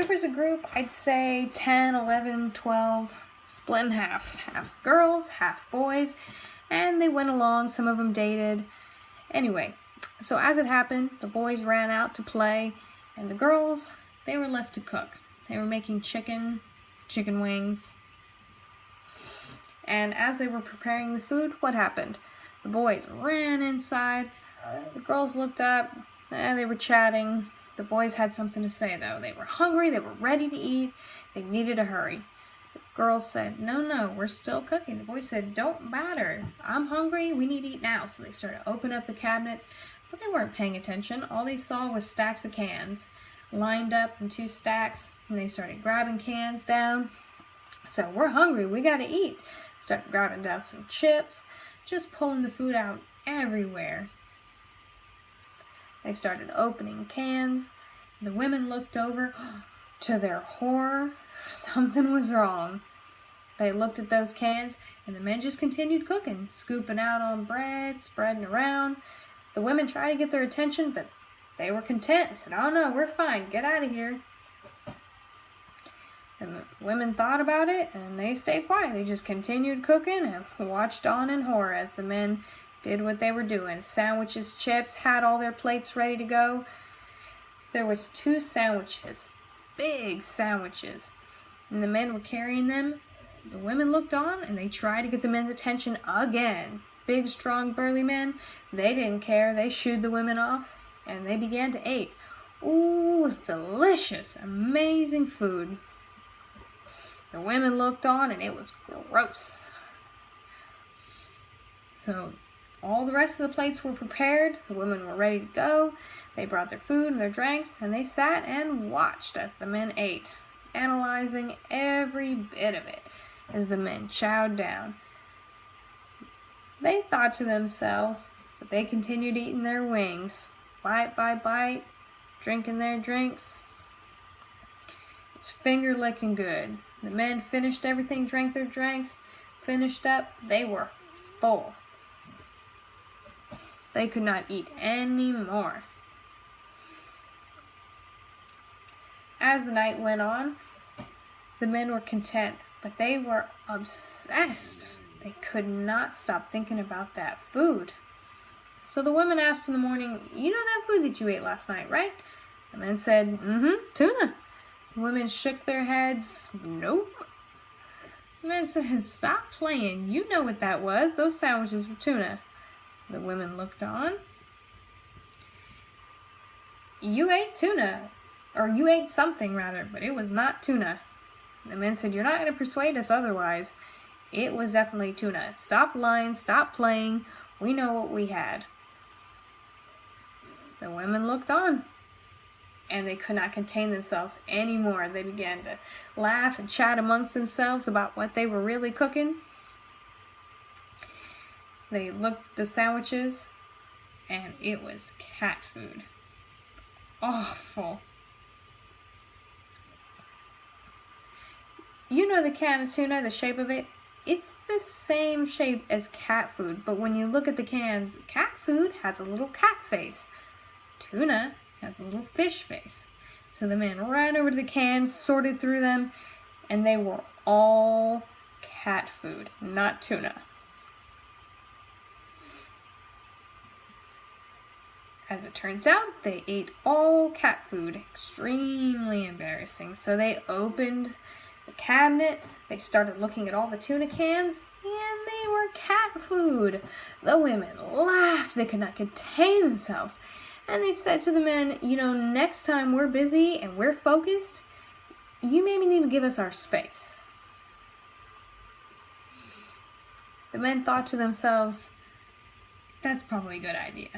There was a group, I'd say 10, 11, 12, split in half. Half girls, half boys, and they went along. Some of them dated. Anyway, so as it happened, the boys ran out to play, and the girls, they were left to cook. They were making chicken wings. And as they were preparing the food, what happened? The boys ran inside. The girls looked up, and they were chatting. The boys had something to say, though. They were hungry. They were ready to eat. They needed to hurry. The girls said, no, we're still cooking. The boys said, don't matter. I'm hungry. We need to eat now. So they started opening up the cabinets, but they weren't paying attention. All they saw was stacks of cans lined up in 2 stacks, and they started grabbing cans down. So we're hungry. We got to eat. Started grabbing down some chips, just pulling the food out everywhere. They started opening cans. The women looked over. To their horror, something was wrong. They looked at those cans, and the men just continued cooking, scooping out on bread, spreading around. The women tried to get their attention, but they were content. They said, oh no, we're fine. Get out of here. And the women thought about it, and they stayed quiet. They just continued cooking and watched on in horror as the men did what they were doing. Sandwiches, chips, had all their plates ready to go. There was 2 sandwiches, big sandwiches, and the men were carrying them. The women looked on, and they tried to get the men's attention again. Big, strong, burly men, they didn't care. They shooed the women off, and they began to eat. Ooh, it's delicious, amazing food. The women looked on, and it was gross. So all the rest of the plates were prepared. The women were ready to go. They brought their food and their drinks, and they sat and watched as the men ate, analyzing every bit of it as the men chowed down. They thought to themselves, but they continued eating their wings, bite by bite, drinking their drinks. It was finger-licking good. The men finished everything, drank their drinks, finished up. They were full. They could not eat any more. As the night went on, the men were content, but they were obsessed. They could not stop thinking about that food. So the women asked in the morning, you know that food that you ate last night, right? The men said, tuna. The women shook their heads, nope. The men said, stop playing. You know what that was. Those sandwiches were tuna. The women looked on. You ate tuna. Or you ate something, rather, but it was not tuna. The men said, you're not going to persuade us otherwise. It was definitely tuna. Stop lying. Stop playing. We know what we had. The women looked on, and they could not contain themselves anymore. They began to laugh and chat amongst themselves about what they were really cooking. They looked at the sandwiches, and it was cat food. Awful. You know the can of tuna, the shape of it? It's the same shape as cat food, but when you look at the cans, cat food has a little cat face. Tuna has a little fish face. So the man ran over to the cans, sorted through them, and they were all cat food, not tuna. As it turns out, they ate all cat food. Extremely embarrassing. So they opened the cabinet, they started looking at all the tuna cans, and they were cat food. The women laughed. They could not contain themselves. And they said to the men, you know, next time we're busy and we're focused, you maybe need to give us our space. The men thought to themselves, that's probably a good idea.